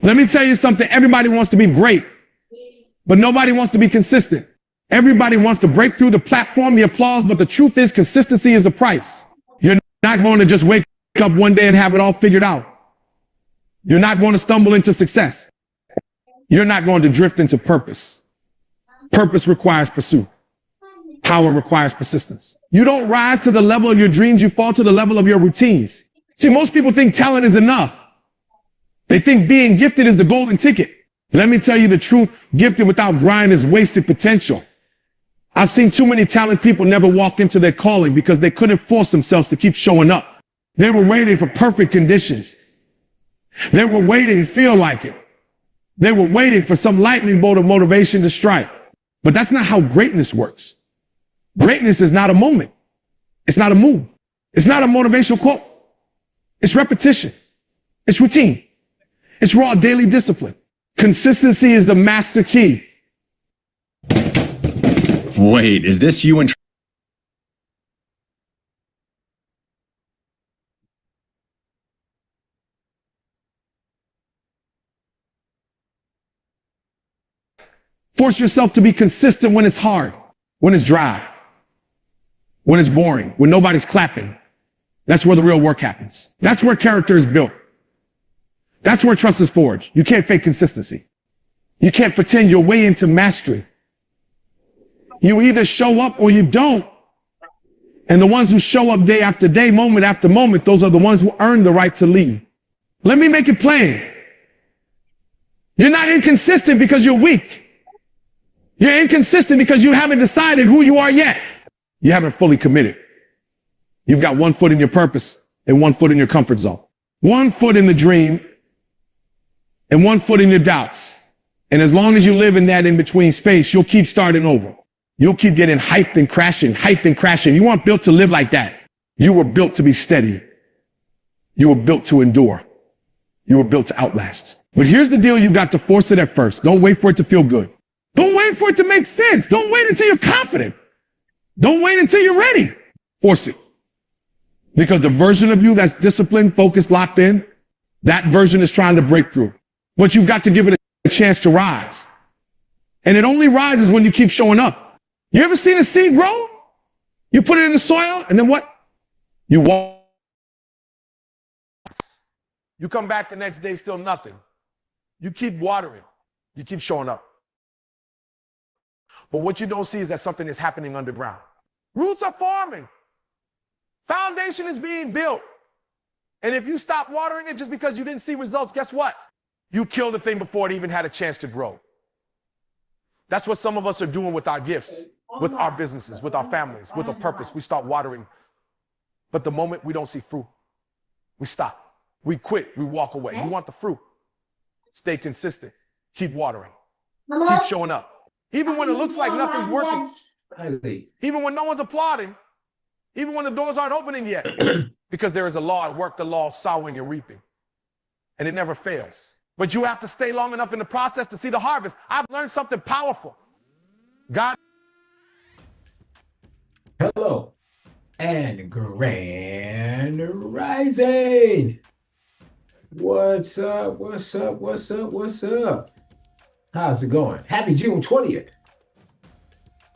Let me tell you something. Everybody wants to be great, but nobody wants to be consistent. Everybody wants to break through the platform, the applause, but the truth is consistency is a price. You're not going to just wake up one day and have it all figured out. You're not going to stumble into success. You're not going to drift into purpose. Purpose requires pursuit. Power requires persistence. You don't rise to the level of your dreams, you fall to the level of your routines. See, most people think talent is enough. They think being gifted is the golden ticket. Let me tell you the truth, gifted without grind is wasted potential. I've seen too many talented people never walk into their calling because they couldn't force themselves to keep showing up. They were waiting for perfect conditions. They were waiting to feel like it. They were waiting for some lightning bolt of motivation to strike. But that's not how greatness works. Greatness is not a moment. It's not a move. It's not a motivational quote. It's repetition. It's routine. It's raw daily discipline. Consistency is the master key. Wait, is this you and... Force yourself to be consistent when it's hard, when it's dry, when it's boring, when nobody's clapping. That's where the real work happens. That's where character is built. That's where trust is forged. You can't fake consistency. You can't pretend your way into mastery. You either show up or you don't. And the ones who show up day after day, moment after moment, those are the ones who earn the right to lead. Let me make it plain. You're not inconsistent because you're weak. You're inconsistent because you haven't decided who you are yet. You haven't fully committed. You've got 1 foot in your purpose and 1 foot in your comfort zone. 1 foot in the dream and 1 foot in your doubts. And as long as you live in that in-between space, you'll keep starting over. You'll keep getting hyped and crashing, hyped and crashing. You weren't built to live like that. You were built to be steady. You were built to endure. You were built to outlast. But here's the deal. You got to force it at first. Don't wait for it to feel good. Don't wait for it to make sense. Don't wait until you're confident. Don't wait until you're ready. Force it. Because the version of you that's disciplined, focused, locked in, that version is trying to break through. But you've got to give it a chance to rise. And it only rises when you keep showing up. You ever seen a seed grow? You put it in the soil, and then what? You walk. You come back the next day, still nothing. You keep watering. You keep showing up. But what you don't see is that something is happening underground. Roots are forming. Foundation is being built. And if you stop watering it just because you didn't see results, guess what? You killed the thing before it even had a chance to grow. That's what some of us are doing with our gifts, with our businesses, with our families, with a purpose. We start watering. But the moment we don't see fruit, we stop. We quit. We walk away. You want the fruit. Stay consistent. Keep watering. Keep showing up. Even when it looks like nothing's working. Even when no one's applauding. Even when the doors aren't opening yet. Because there is a law at work, the law of sowing and reaping. And it never fails. But you have to stay long enough in the process to see the harvest. I've learned something powerful. God. Hello and grand rising. What's up? What's up? What's up? What's up? How's it going? Happy June 20th.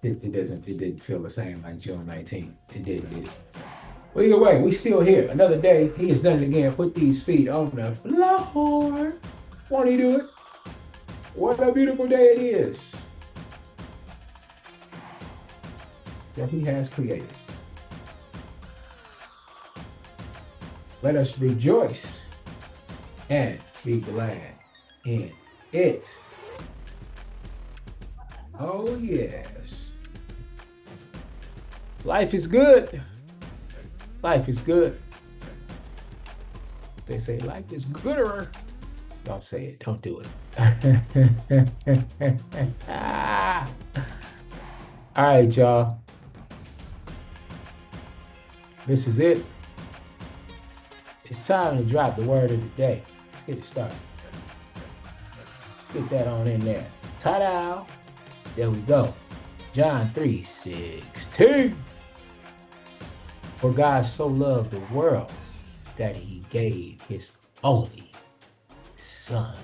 It didn't feel the same like June 19th. It did. Well, either way, we still here. Another day. He has done it again. Put these feet on the floor. Won't he do it? What a beautiful day it is that he has created. Let us rejoice and be glad in it. Oh, yes. Life is good. Life is good. They say life is gooder. Don't say it. Don't do it. All right, y'all. This is it. It's time to drop the word of the day. Let's get it started. Get that on in there. Ta-da! There we go. John 3:16. For God so loved the world that he gave his only Son,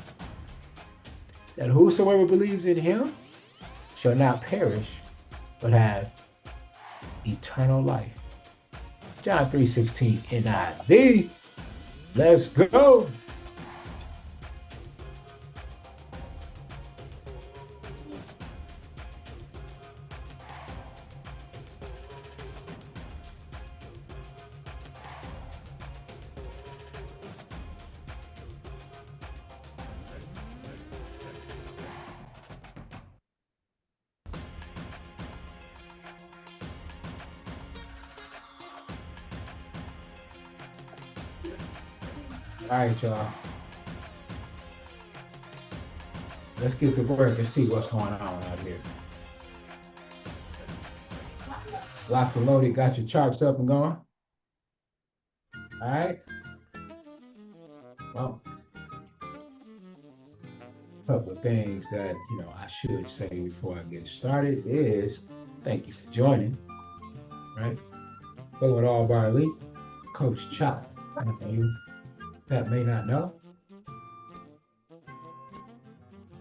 that whosoever believes in him shall not perish, but have eternal life. John 3:16 NIV. Let's go. All right, y'all. Let's get to work and see what's going on out here. Locked and loaded, got your charts up and going. All right. Well, a couple of things that I should say before I get started is thank you for joining. Right. Chocinhood Allbar Elite, Coach Chop. And for you that may not know,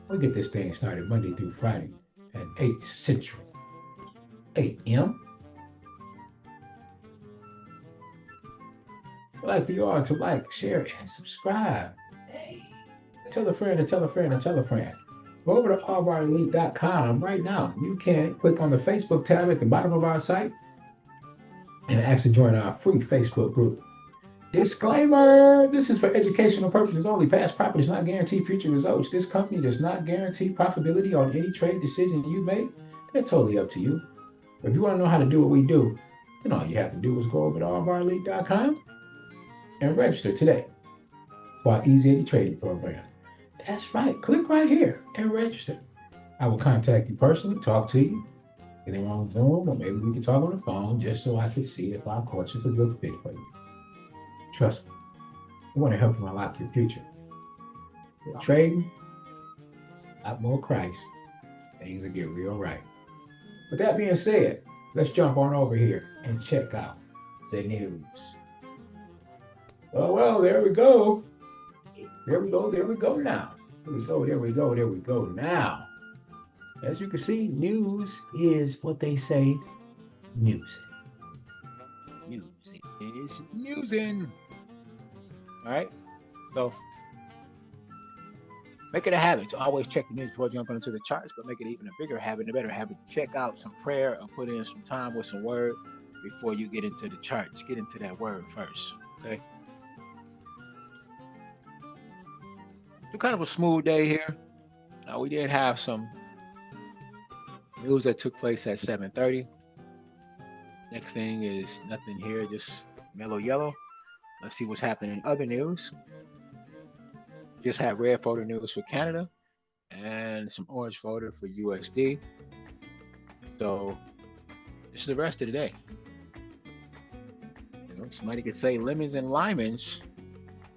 we get this thing started Monday through Friday at 8 Central, 8 a.m. I'd like for you all to like, share, and subscribe. Tell a friend and tell a friend and tell a friend. Go over to allbarelite.com right now. You can click on the Facebook tab at the bottom of our site and actually join our free Facebook group. Disclaimer, this is for educational purposes only. Past profit does not guarantee future results. This company does not guarantee profitability on any trade decision you make. They're totally up to you. If you want to know how to do what we do, then all you have to do is go over to allbarelite.com and register today for our Easy 80 trading program. That's right. Click right here and register. I will contact you personally, talk to you, either on Zoom or maybe we can talk on the phone just so I can see if our course is a good fit for you. Trust me, I want to help you unlock your future. With trading, a lot more Christ, things will get real right. With that being said, let's jump on over here and check out the news. Well, there we go. There we go now. There we go now. As you can see, news is what they say, music. Music is newsing. All right, so make it a habit to always check the news before jumping into the charts, but make it even a bigger habit, a better habit to check out some prayer or put in some time with some word before you get into the charts. Get into that word first, okay? It's kind of a smooth day here. Now, we did have some news that took place at 7:30. Next thing is nothing here, just mellow yellow. Let's see what's happening in other news. Just had red folder news for Canada and some orange folder for USD. So this is the rest of the day. Somebody could say lemons and limons.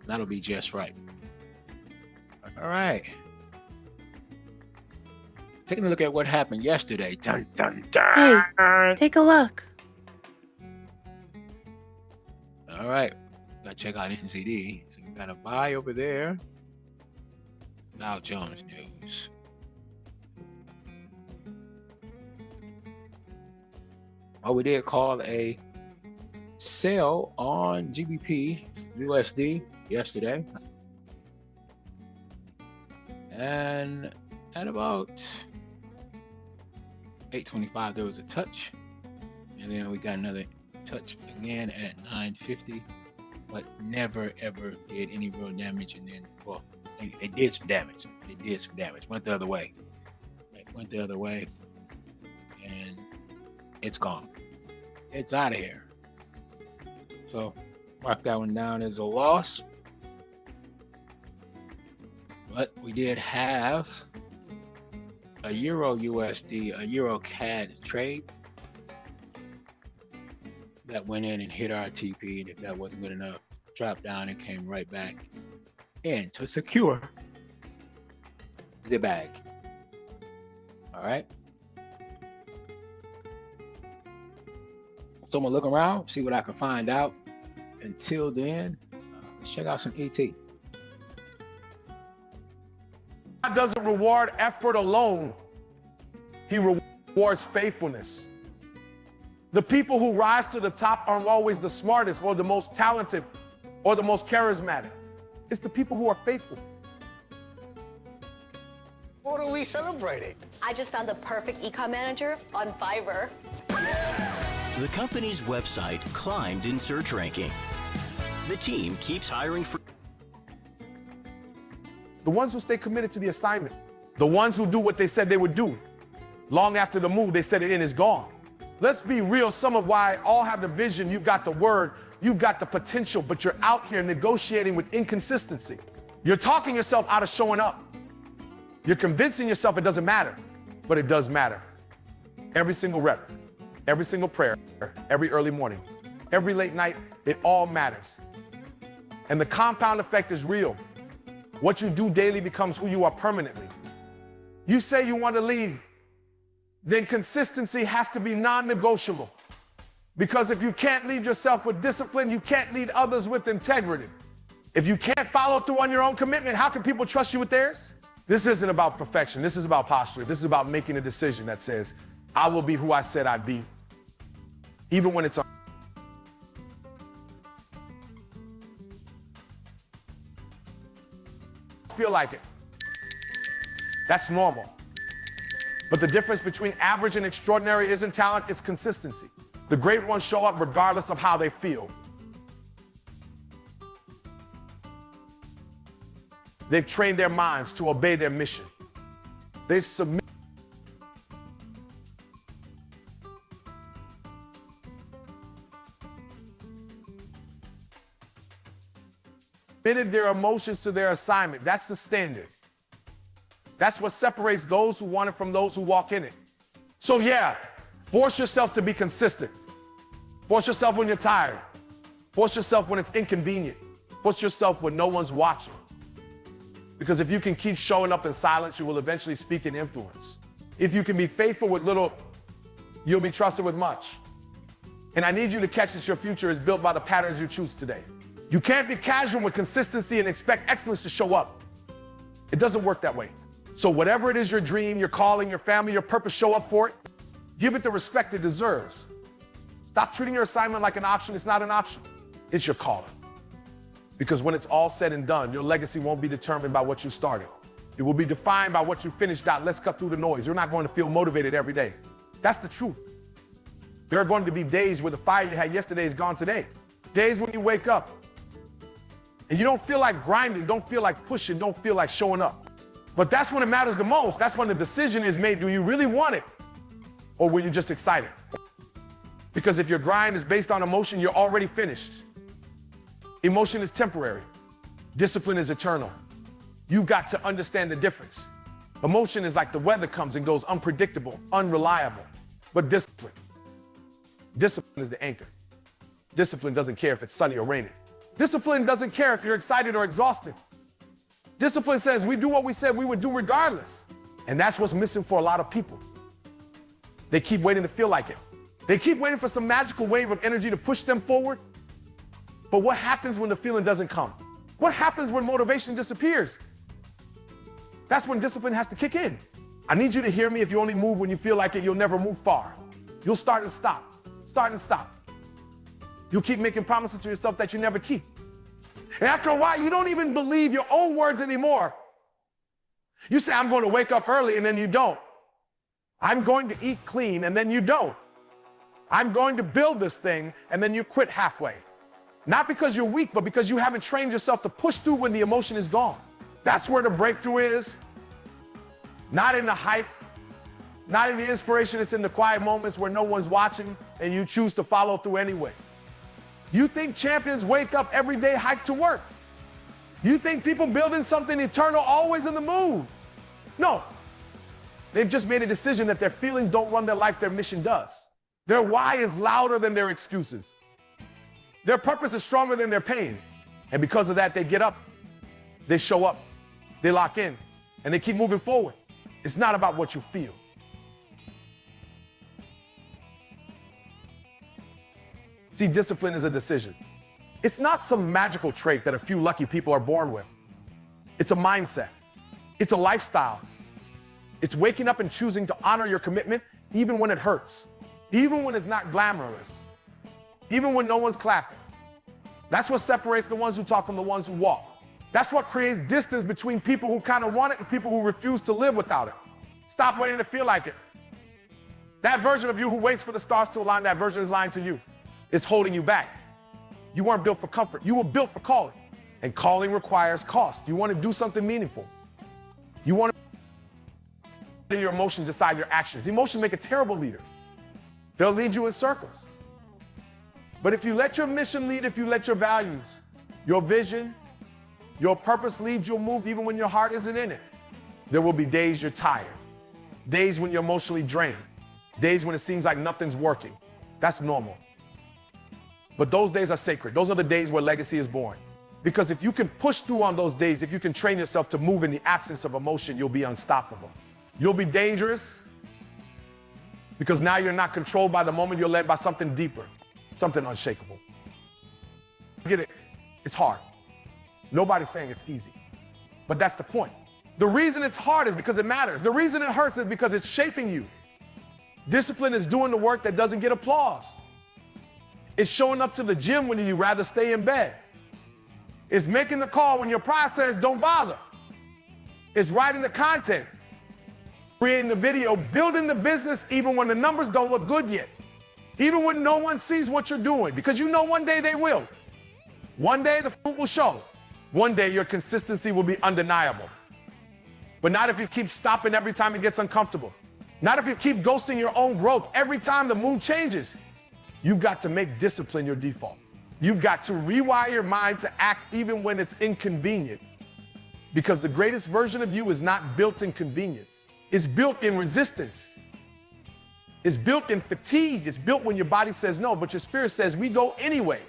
That'll be just right. All right. Taking a look at what happened yesterday. Dun, dun, dun. Hey, take a look. All right. Gotta check out NZD. So we got a buy over there. Dow Jones news. Oh, we did call a sell on GBP USD yesterday. And at about 8:25, there was a touch. And then we got another touch again at 9:50. But never ever did any real damage, and then it did some damage. Went the other way. And it's gone. It's out of here. So mark that one down as a loss. But we did have a Euro USD, a Euro CAD trade that went in and hit our TP, and if that wasn't good enough, dropped down and came right back in to secure the bag. All right. So I'm gonna look around, see what I can find out. Until then, let's check out some ET. God doesn't reward effort alone. He rewards faithfulness. The people who rise to the top aren't always the smartest or the most talented or the most charismatic. It's the people who are faithful. What are we celebrating? I just found the perfect ecom manager on Fiverr. The company's website climbed in search ranking. The team keeps hiring for The ones who stay committed to the assignment. The ones who do what they said they would do. Long after the move they said it in is gone. Let's be real, some of why all have the vision, you've got the word, you've got the potential, but you're out here negotiating with inconsistency. You're talking yourself out of showing up. You're convincing yourself it doesn't matter, but it does matter. Every single rep, every single prayer, every early morning, every late night, it all matters. And the compound effect is real. What you do daily becomes who you are permanently. You say you want to lead, then consistency has to be non-negotiable. Because if you can't lead yourself with discipline, you can't lead others with integrity. If you can't follow through on your own commitment, how can people trust you with theirs? This isn't about perfection. This is about posture. This is about making a decision that says, I will be who I said I'd be, even when it's feel like it. That's normal. But the difference between average and extraordinary isn't talent, it's consistency. The great ones show up regardless of how they feel. They've trained their minds to obey their mission. They've submitted their emotions to their assignment. That's the standard. That's what separates those who want it from those who walk in it. So yeah, force yourself to be consistent. Force yourself when you're tired. Force yourself when it's inconvenient. Force yourself when no one's watching. Because if you can keep showing up in silence, you will eventually speak in influence. If you can be faithful with little, you'll be trusted with much. And I need you to catch this, your future is built by the patterns you choose today. You can't be casual with consistency and expect excellence to show up. It doesn't work that way. So whatever it is your dream, your calling, your family, your purpose, show up for it. Give it the respect it deserves. Stop treating your assignment like an option. It's not an option. It's your calling. Because when it's all said and done, your legacy won't be determined by what you started. It will be defined by what you finished out. Let's cut through the noise. You're not going to feel motivated every day. That's the truth. There are going to be days where the fire you had yesterday is gone today. Days when you wake up and you don't feel like grinding, don't feel like pushing, don't feel like showing up. But that's when it matters the most. That's when the decision is made. Do you really want it? Or were you just excited? Because if your grind is based on emotion, you're already finished. Emotion is temporary. Discipline is eternal. You've got to understand the difference. Emotion is like the weather comes and goes, unpredictable, unreliable. But discipline is the anchor. Discipline doesn't care if it's sunny or raining. Discipline doesn't care if you're excited or exhausted. Discipline says we do what we said we would do regardless. And that's what's missing for a lot of people. They keep waiting to feel like it. They keep waiting for some magical wave of energy to push them forward. But what happens when the feeling doesn't come? What happens when motivation disappears? That's when discipline has to kick in. I need you to hear me. If you only move when you feel like it, you'll never move far. You'll start and stop. Start and stop. You'll keep making promises to yourself that you never keep. And after a while, you don't even believe your own words anymore. You say, I'm going to wake up early, and then you don't. I'm going to eat clean, and then you don't. I'm going to build this thing, and then you quit halfway. Not because you're weak, but because you haven't trained yourself to push through when the emotion is gone. That's where the breakthrough is. Not in the hype, not in the inspiration. It's in the quiet moments where no one's watching, and you choose to follow through anyway. You think champions wake up every day hyped to work? You think people building something eternal always in the mood? No. They've just made a decision that their feelings don't run their life, their mission does. Their why is louder than their excuses. Their purpose is stronger than their pain. And because of that, they get up, they show up, they lock in, and they keep moving forward. It's not about what you feel. See, discipline is a decision. It's not some magical trait that a few lucky people are born with. It's a mindset. It's a lifestyle. It's waking up and choosing to honor your commitment even when it hurts, even when it's not glamorous, even when no one's clapping. That's what separates the ones who talk from the ones who walk. That's what creates distance between people who kind of want it and people who refuse to live without it. Stop waiting to feel like it. That version of you who waits for the stars to align, that version is lying to you. It's holding you back. You weren't built for comfort. You were built for calling. And calling requires cost. You want to do something meaningful. You want to let your emotions decide your actions. Emotions make a terrible leader. They'll lead you in circles. But if you let your mission lead, if you let your values, your vision, your purpose lead, you'll move even when your heart isn't in it. There will be days you're tired, days when you're emotionally drained, days when it seems like nothing's working. That's normal. But those days are sacred. Those are the days where legacy is born. Because if you can push through on those days, if you can train yourself to move in the absence of emotion, you'll be unstoppable. You'll be dangerous because now you're not controlled by the moment, you're led by something deeper, something unshakable. Get it? It's hard. Nobody's saying it's easy, but that's the point. The reason it's hard is because it matters. The reason it hurts is because it's shaping you. Discipline is doing the work that doesn't get applause. It's showing up to the gym when you'd rather stay in bed. It's making the call when your pride says don't bother. It's writing the content, creating the video, building the business even when the numbers don't look good yet. Even when no one sees what you're doing, because you know one day they will. One day the fruit will show. One day your consistency will be undeniable. But not if you keep stopping every time it gets uncomfortable. Not if you keep ghosting your own growth every time the mood changes. You've got to make discipline your default. You've got to rewire your mind to act even when it's inconvenient. Because the greatest version of you is not built in convenience. It's built in resistance. It's built in fatigue. It's built when your body says no, but your spirit says we go anyway.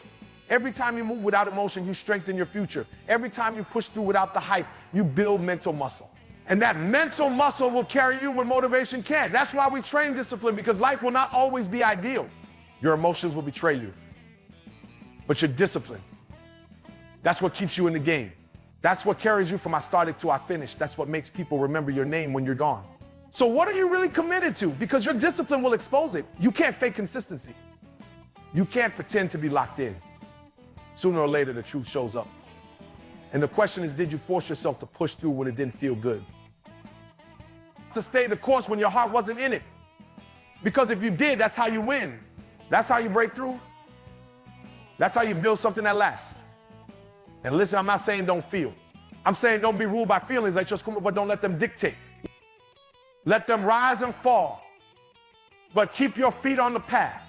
Every time you move without emotion, you strengthen your future. Every time you push through without the hype, you build mental muscle. And that mental muscle will carry you when motivation can't. That's why we train discipline, because life will not always be ideal. Your emotions will betray you. But your discipline, that's what keeps you in the game. That's what carries you from I started to I finished. That's what makes people remember your name when you're gone. So what are you really committed to? Because your discipline will expose it. You can't fake consistency. You can't pretend to be locked in. Sooner or later, the truth shows up. And the question is, did you force yourself to push through when it didn't feel good? To stay the course when your heart wasn't in it? Because if you did, that's how you win. That's how you break through. That's how you build something that lasts. And listen, I'm not saying don't feel. I'm saying don't be ruled by feelings that just come up, but don't let them dictate. Let them rise and fall, but keep your feet on the path.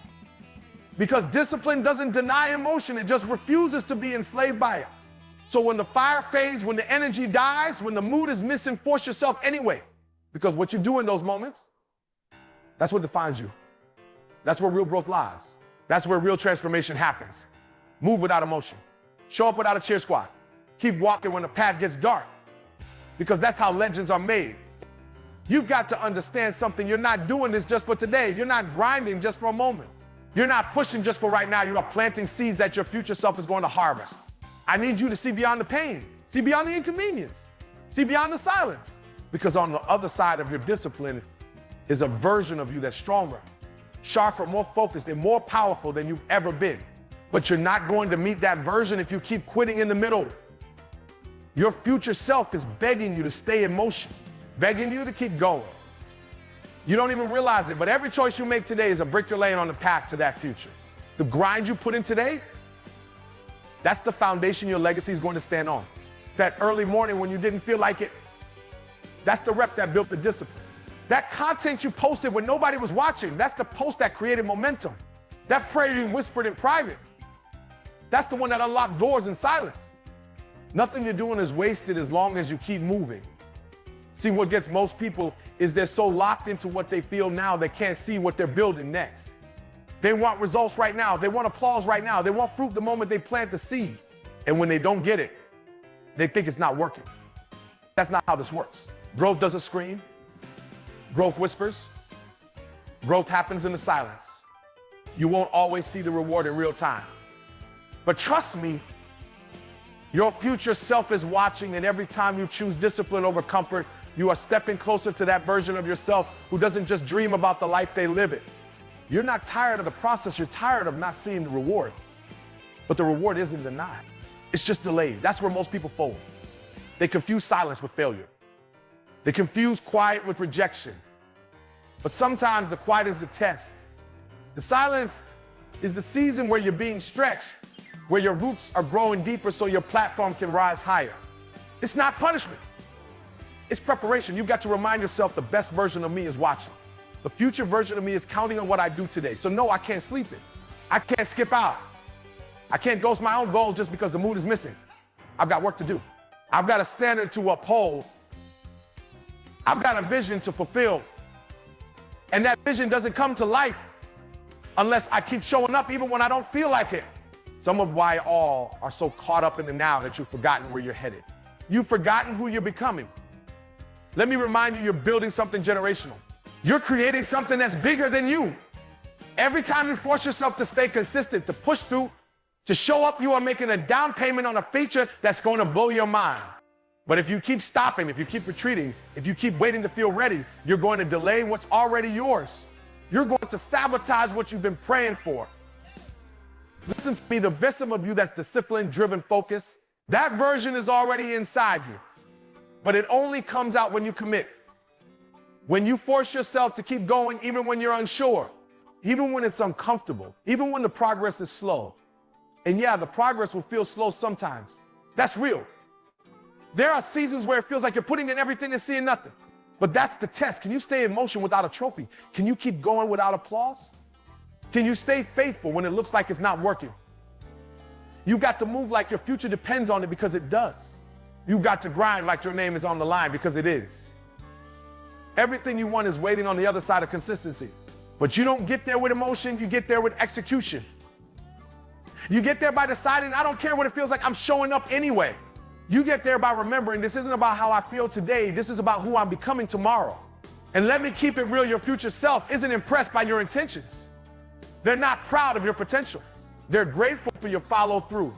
Because discipline doesn't deny emotion, it just refuses to be enslaved by it. So when the fire fades, when the energy dies, when the mood is missing, force yourself anyway. Because what you do in those moments, that's what defines you. That's where real growth lies. That's where real transformation happens. Move without emotion. Show up without a cheer squad. Keep walking when the path gets dark. Because that's how legends are made. You've got to understand something. You're not doing this just for today. You're not grinding just for a moment. You're not pushing just for right now. You are planting seeds that your future self is going to harvest. I need you to see beyond the pain. See beyond the inconvenience. See beyond the silence. Because on the other side of your discipline is a version of you that's stronger, sharper, more focused, and more powerful than you've ever been. But you're not going to meet that version if you keep quitting in the middle. Your future self is begging you to stay in motion, begging you to keep going. You don't even realize it, but every choice you make today is a brick you're laying on the path to that future. The grind you put in today, that's the foundation your legacy is going to stand on. That early morning when you didn't feel like it, that's the rep that built the discipline. That content you posted when nobody was watching, that's the post that created momentum. That prayer you whispered in private, that's the one that unlocked doors in silence. Nothing you're doing is wasted as long as you keep moving. See, what gets most people is they're so locked into what they feel now, they can't see what they're building next. They want results right now. They want applause right now. They want fruit the moment they plant the seed. And when they don't get it, they think it's not working. That's not how this works. Growth doesn't scream. Growth whispers. Growth happens in the silence. You won't always see the reward in real time. But trust me, your future self is watching, and every time you choose discipline over comfort, you are stepping closer to that version of yourself who doesn't just dream about the life they live it. You're not tired of the process, you're tired of not seeing the reward. But the reward isn't denied. It's just delayed. That's where most people fold. They confuse silence with failure. They confuse quiet with rejection. But sometimes the quiet is the test. The silence is the season where you're being stretched, where your roots are growing deeper so your platform can rise higher. It's not punishment. It's preparation. You've got to remind yourself the best version of me is watching. The future version of me is counting on what I do today. So no, I can't sleep it. I can't skip out. I can't ghost my own goals just because the mood is missing. I've got work to do. I've got a standard to uphold. I've got a vision to fulfill. And that vision doesn't come to life unless I keep showing up even when I don't feel like it. Some of why all are so caught up in the now that you've forgotten where you're headed. You've forgotten who you're becoming. Let me remind you, you're building something generational. You're creating something that's bigger than you. Every time you force yourself to stay consistent, to push through, to show up, you are making a down payment on a feature that's going to blow your mind. But if you keep stopping, if you keep retreating, if you keep waiting to feel ready, you're going to delay what's already yours. You're going to sabotage what you've been praying for. Listen to me, the victim of you that's disciplined, driven, focused, that version is already inside you. But it only comes out when you commit. When you force yourself to keep going, even when you're unsure, even when it's uncomfortable, even when the progress is slow. And yeah, the progress will feel slow sometimes. That's real. There are seasons where it feels like you're putting in everything and seeing nothing. But that's the test. Can you stay in motion without a trophy? Can you keep going without applause? Can you stay faithful when it looks like it's not working? You've got to move like your future depends on it, because it does. You've got to grind like your name is on the line, because it is. Everything you want is waiting on the other side of consistency. But you don't get there with emotion, you get there with execution. You get there by deciding, I don't care what it feels like, I'm showing up anyway. You get there by remembering this isn't about how I feel today, this is about who I'm becoming tomorrow. And let me keep it real, your future self isn't impressed by your intentions. They're not proud of your potential. They're grateful for your follow through.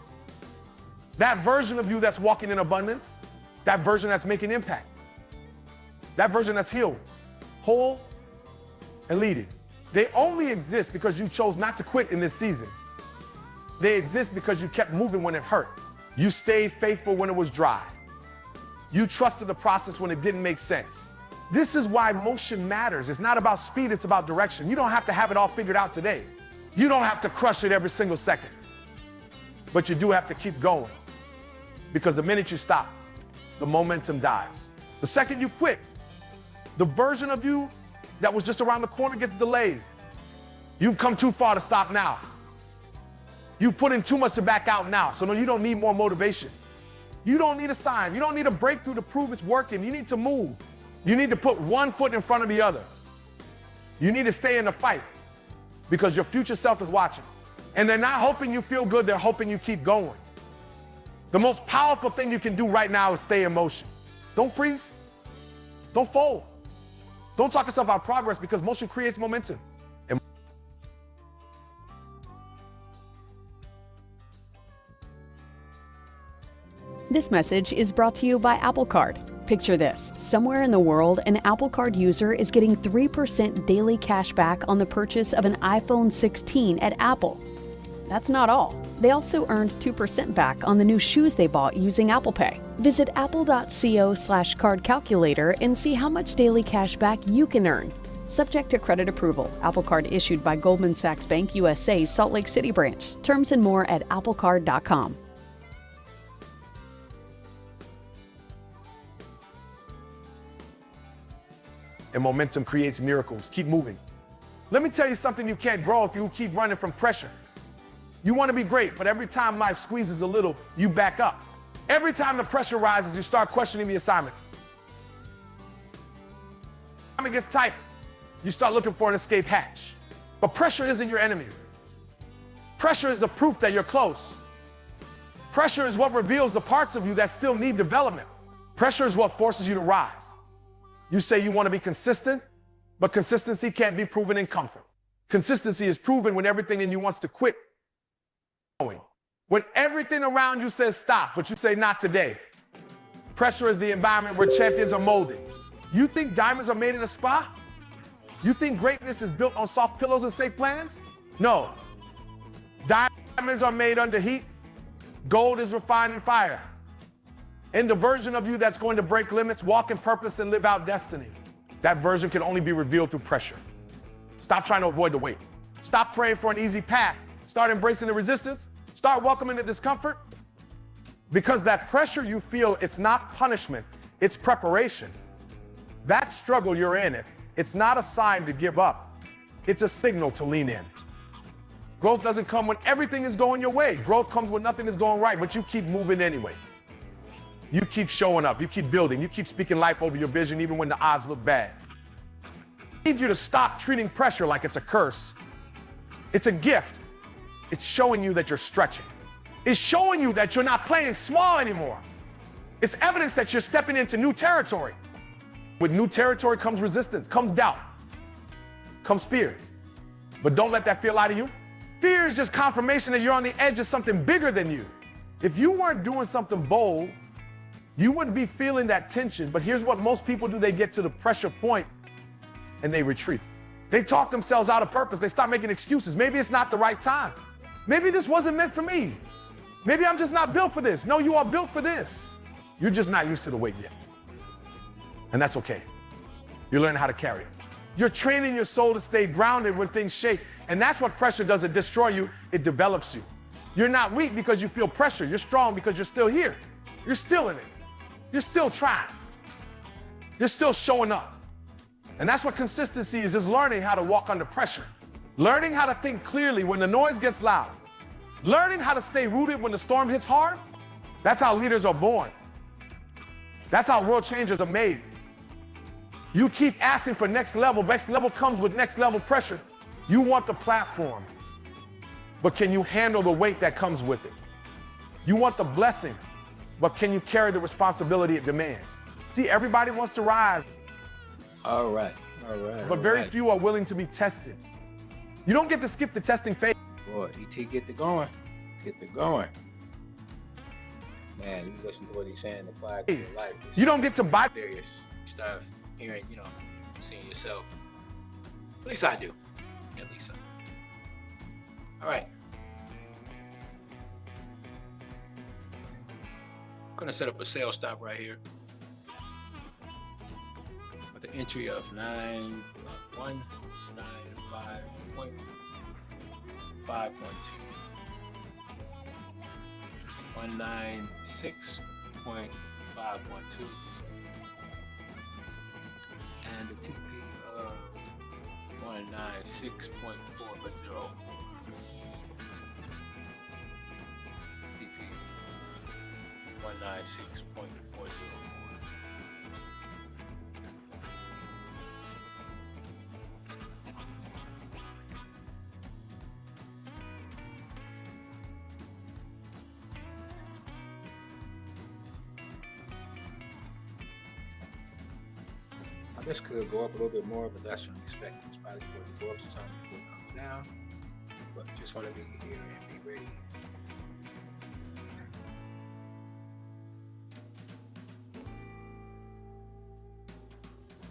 That version of you that's walking in abundance, that version that's making impact, that version that's healed, whole, and leading. They only exist because you chose not to quit in this season. They exist because you kept moving when it hurt. You stayed faithful when it was dry. You trusted the process when it didn't make sense. This is why motion matters. It's not about speed, it's about direction. You don't have to have it all figured out today. You don't have to crush it every single second. But you do have to keep going. Because the minute you stop, the momentum dies. The second you quit, the version of you that was just around the corner gets delayed. You've come too far to stop now. You've put in too much to back out now. So no, you don't need more motivation. You don't need a sign. You don't need a breakthrough to prove it's working. You need to move. You need to put one foot in front of the other. You need to stay in the fight, because your future self is watching. And they're not hoping you feel good, they're hoping you keep going. The most powerful thing you can do right now is stay in motion. Don't freeze. Don't fold. Don't talk yourself out of progress, because motion creates momentum. This message is brought to you by Apple Card. Picture this. Somewhere in the world, an Apple Card user is getting 3% daily cash back on the purchase of an iPhone 16 at Apple. That's not all. They also earned 2% back on the new shoes they bought using Apple Pay. Visit apple.co/card calculator and see how much daily cash back you can earn. Subject to credit approval. Apple Card issued by Goldman Sachs Bank USA, Salt Lake City branch. Terms and more at applecard.com. And momentum creates miracles. Keep moving. Let me tell you something, you can't grow if you keep running from pressure. You want to be great, but every time life squeezes a little, you back up. Every time the pressure rises, you start questioning the assignment. When it gets tight, you start looking for an escape hatch. But pressure isn't your enemy. Pressure is the proof that you're close. Pressure is what reveals the parts of you that still need development. Pressure is what forces you to rise. You say you want to be consistent, but consistency can't be proven in comfort. Consistency is proven when everything in you wants to quit. When everything around you says stop, but you say not today. Pressure is the environment where champions are molded. You think diamonds are made in a spa? You think greatness is built on soft pillows and safe plans? No. Diamonds are made under heat. Gold is refined in fire. And the version of you that's going to break limits, walk in purpose, and live out destiny, that version can only be revealed through pressure. Stop trying to avoid the weight. Stop praying for an easy path. Start embracing the resistance. Start welcoming the discomfort. Because that pressure you feel, it's not punishment, it's preparation. That struggle you're in, it's not a sign to give up. It's a signal to lean in. Growth doesn't come when everything is going your way. Growth comes when nothing is going right, but you keep moving anyway. You keep showing up, you keep building, you keep speaking life over your vision even when the odds look bad. I need you to stop treating pressure like it's a curse. It's a gift. It's showing you that you're stretching. It's showing you that you're not playing small anymore. It's evidence that you're stepping into new territory. With new territory comes resistance, comes doubt, comes fear. But don't let that fear lie to you. Fear is just confirmation that you're on the edge of something bigger than you. If you weren't doing something bold, you wouldn't be feeling that tension. But here's what most people do. They get to the pressure point and they retreat. They talk themselves out of purpose. They start making excuses. Maybe it's not the right time. Maybe this wasn't meant for me. Maybe I'm just not built for this. No, you are built for this. You're just not used to the weight yet. And that's okay. You're learning how to carry it. You're training your soul to stay grounded when things shake. And that's what pressure does. It destroys you. It develops you. You're not weak because you feel pressure. You're strong because you're still here. You're still in it. You're still trying. You're still showing up. And that's what consistency is learning how to walk under pressure. Learning how to think clearly when the noise gets loud. Learning how to stay rooted when the storm hits hard. That's how leaders are born. That's how world changers are made. You keep asking for next level. Next level comes with next level pressure. You want the platform, but can you handle the weight that comes with it? You want the blessing, but can you carry the responsibility it demands? See, everybody wants to rise. All right. But very few are willing to be tested. You don't get to skip the testing phase. Boy, ET, get the going. Get the going. Man, you listen to what he's saying, apply to your life. You don't get to buy. Serious. You start hearing, seeing yourself. At least I do. At least I do. All right. I'm gonna set up a sales stop right here with the entry of 195.5.2. 196.512 and the TP of 196.440. TP 196.404. This could go up a little bit more, but that's what I'm expecting. It's probably for it to go up sometime before it comes down. But just want to be here and be ready.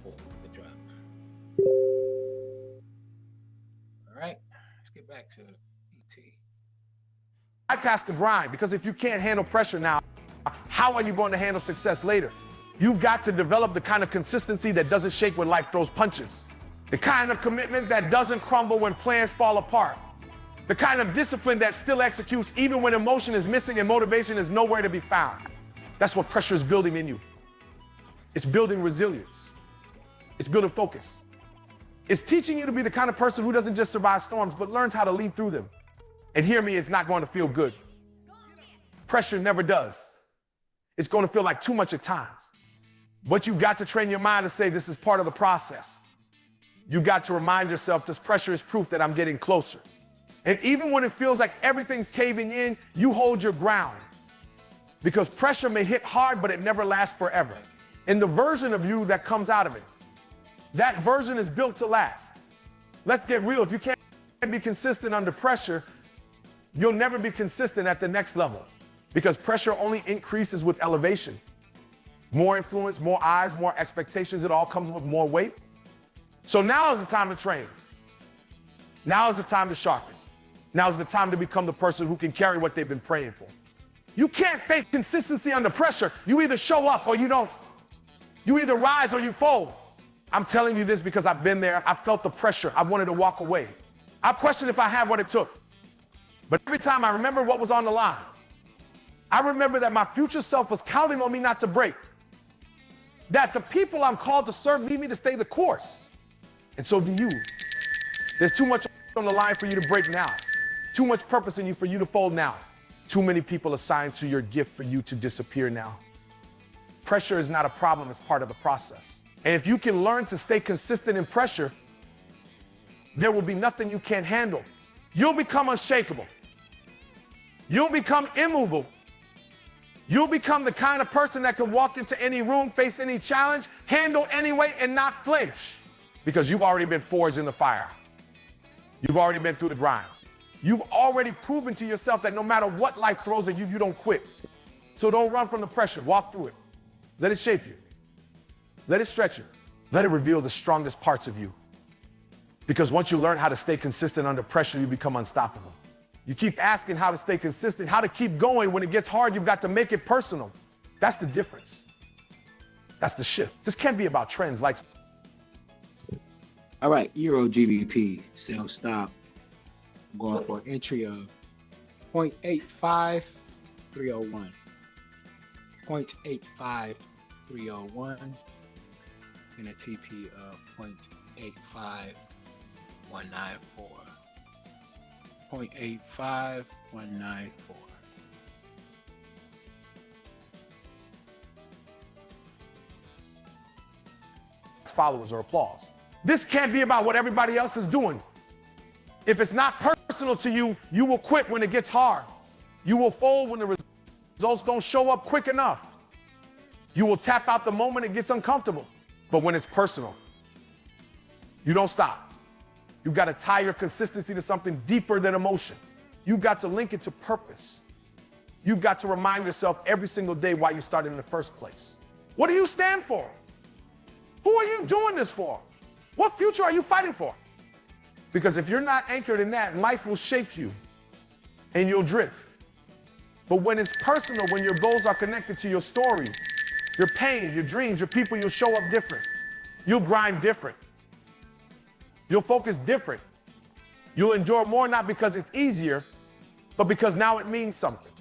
For the drop. All right, let's get back to ET. Bypass the grind, because if you can't handle pressure now, how are you going to handle success later? You've got to develop the kind of consistency that doesn't shake when life throws punches. The kind of commitment that doesn't crumble when plans fall apart. The kind of discipline that still executes even when emotion is missing and motivation is nowhere to be found. That's what pressure is building in you. It's building resilience. It's building focus. It's teaching you to be the kind of person who doesn't just survive storms, but learns how to lead through them. And hear me, it's not going to feel good. Pressure never does. It's going to feel like too much at times. But you've got to train your mind to say this is part of the process. You got to remind yourself this pressure is proof that I'm getting closer. And even when it feels like everything's caving in, you hold your ground. Because pressure may hit hard, but it never lasts forever. And the version of you that comes out of it, that version is built to last. Let's get real. If you can't be consistent under pressure, you'll never be consistent at the next level because pressure only increases with elevation. More influence, more eyes, more expectations, it all comes with more weight. So now is the time to train. Now is the time to sharpen. Now is the time to become the person who can carry what they've been praying for. You can't fake consistency under pressure. You either show up or you don't. You either rise or you fold. I'm telling you this because I've been there. I felt the pressure. I wanted to walk away. I questioned if I had what it took. But every time I remember what was on the line, I remember that my future self was counting on me not to break. That the people I'm called to serve need me to stay the course. And so do you. There's too much on the line for you to break now. Too much purpose in you for you to fold now. Too many people assigned to your gift for you to disappear now. Pressure is not a problem, it's part of the process. And if you can learn to stay consistent in pressure, there will be nothing you can't handle. You'll become unshakable. You'll become immovable. You'll become the kind of person that can walk into any room, face any challenge, handle any weight, and not flinch. Because you've already been forged in the fire. You've already been through the grind. You've already proven to yourself that no matter what life throws at you, you don't quit. So don't run from the pressure. Walk through it. Let it shape you. Let it stretch you. Let it reveal the strongest parts of you. Because once you learn how to stay consistent under pressure, you become unstoppable. You keep asking how to stay consistent, how to keep going. When it gets hard, you've got to make it personal. That's the difference. That's the shift. This can't be about trends like. All right, Euro GBP, sell stop. I'm going for an entry of 0.85301. 0.85301 and a TP of 0.85194. 0.85194. Followers or applause. This can't be about what everybody else is doing. If it's not personal to you, you will quit when it gets hard. You will fold when the results don't show up quick enough. You will tap out the moment it gets uncomfortable. But when it's personal, you don't stop. You've got to tie your consistency to something deeper than emotion. You've got to link it to purpose. You've got to remind yourself every single day why you started in the first place. What do you stand for? Who are you doing this for? What future are you fighting for? Because if you're not anchored in that, life will shake you and you'll drift. But when it's personal, when your goals are connected to your story, your pain, your dreams, your people, you'll show up different. You'll grind different. You'll focus different. You'll endure more, not because it's easier, but because now it means something.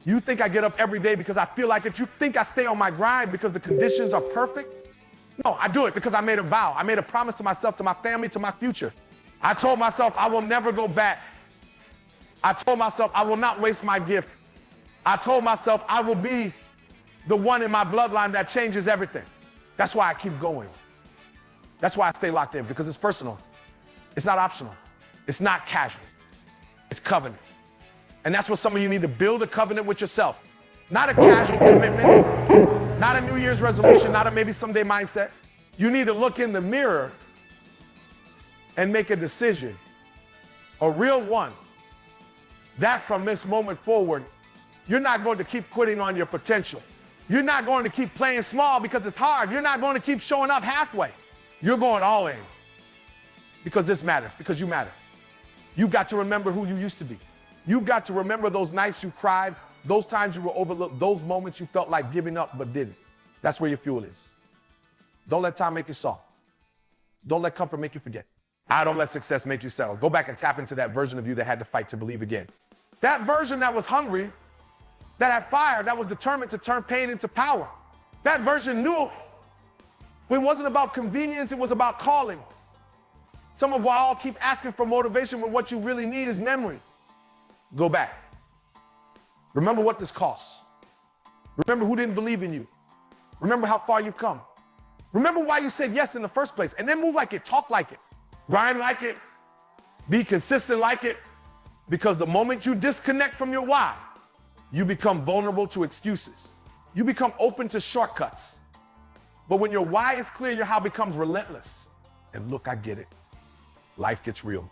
You think I get up every day because I feel like it. You think I stay on my grind because the conditions are perfect? No, I do it because I made a vow. I made a promise to myself, to my family, to my future. I told myself I will never go back. I told myself I will not waste my gift. I told myself I will be the one in my bloodline that changes everything. That's why I keep going. That's why I stay locked in, because it's personal. It's not optional. It's not casual. It's covenant. And that's what some of you need to build a covenant with yourself. Not a casual commitment, not a New Year's resolution, not a maybe someday mindset. You need to look in the mirror and make a decision, a real one, that from this moment forward, you're not going to keep quitting on your potential. You're not going to keep playing small because it's hard. You're not going to keep showing up halfway. You're going all in because this matters, because you matter. You've got to remember who you used to be. You've got to remember those nights you cried, those times you were overlooked, those moments you felt like giving up but didn't. That's where your fuel is. Don't let time make you soft. Don't let comfort make you forget. Don't let success make you settle. Go back and tap into that version of you that had to fight to believe again. That version that was hungry, that had fire, that was determined to turn pain into power. That version knew it wasn't about convenience, it was about calling. Some of y'all keep asking for motivation when what you really need is memory. Go back. Remember what this costs. Remember who didn't believe in you. Remember how far you've come. Remember why you said yes in the first place, and then move like it, talk like it, grind like it, be consistent like it, because the moment you disconnect from your why, you become vulnerable to excuses. You become open to shortcuts. But when your why is clear, your how becomes relentless. And look, I get it. Life gets real.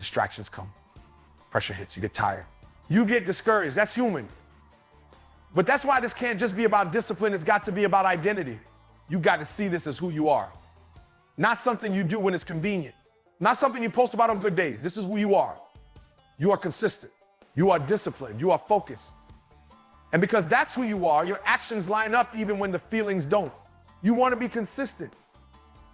Distractions come. Pressure hits, you get tired. You get discouraged, that's human. But that's why this can't just be about discipline, it's got to be about identity. You got to see this as who you are. Not something you do when it's convenient. Not something you post about on good days. This is who you are. You are consistent. You are disciplined. You are focused. And because that's who you are, your actions line up even when the feelings don't. You want to be consistent.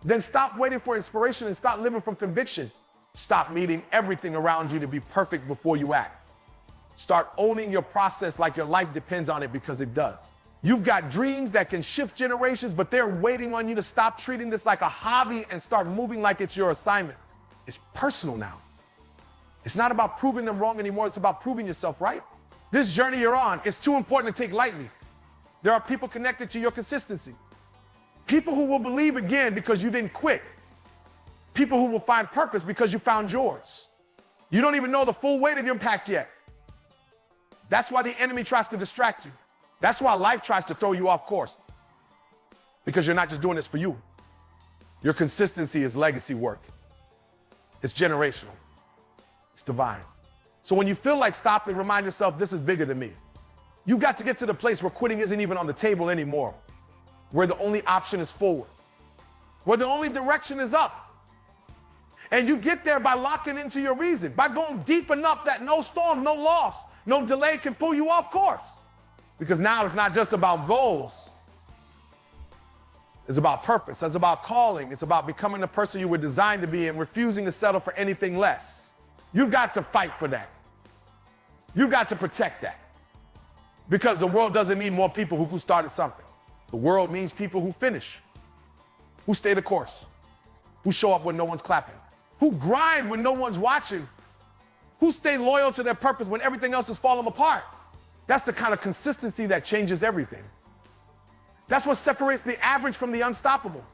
Then stop waiting for inspiration and stop living from conviction. Stop needing everything around you to be perfect before you act. Start owning your process like your life depends on it, because it does. You've got dreams that can shift generations, but they're waiting on you to stop treating this like a hobby and start moving like it's your assignment. It's personal now. It's not about proving them wrong anymore. It's about proving yourself right. This journey you're on is too important to take lightly. There are people connected to your consistency. People who will believe again because you didn't quit. People who will find purpose because you found yours. You don't even know the full weight of your impact yet. That's why the enemy tries to distract you. That's why life tries to throw you off course. Because you're not just doing this for you. Your consistency is legacy work. It's generational. It's divine. So when you feel like stopping, remind yourself, this is bigger than me. You've got to get to the place where quitting isn't even on the table anymore. Where the only option is forward. Where the only direction is up. And you get there by locking into your reason, by going deep enough that no storm, no loss, no delay can pull you off course. Because now it's not just about goals. It's about purpose. It's about calling. It's about becoming the person you were designed to be and refusing to settle for anything less. You've got to fight for that. You've got to protect that. Because the world doesn't need more people who started something. The world means people who finish, who stay the course, who show up when no one's clapping, who grind when no one's watching, who stay loyal to their purpose when everything else is falling apart. That's the kind of consistency that changes everything. That's what separates the average from the unstoppable.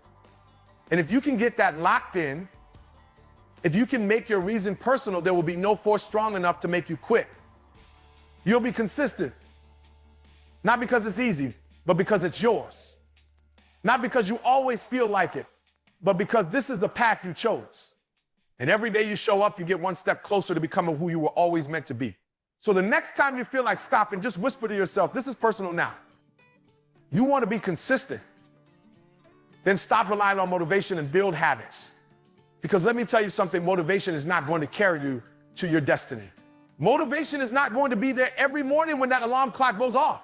And if you can get that locked in, if you can make your reason personal, there will be no force strong enough to make you quit. You'll be consistent. Not because it's easy, but because it's yours. Not because you always feel like it, but because this is the path you chose. And every day you show up, you get one step closer to becoming who you were always meant to be. So the next time you feel like stopping, just whisper to yourself, this is personal now. You want to be consistent. Then stop relying on motivation and build habits. Because let me tell you something, motivation is not going to carry you to your destiny. Motivation is not going to be there every morning when that alarm clock goes off.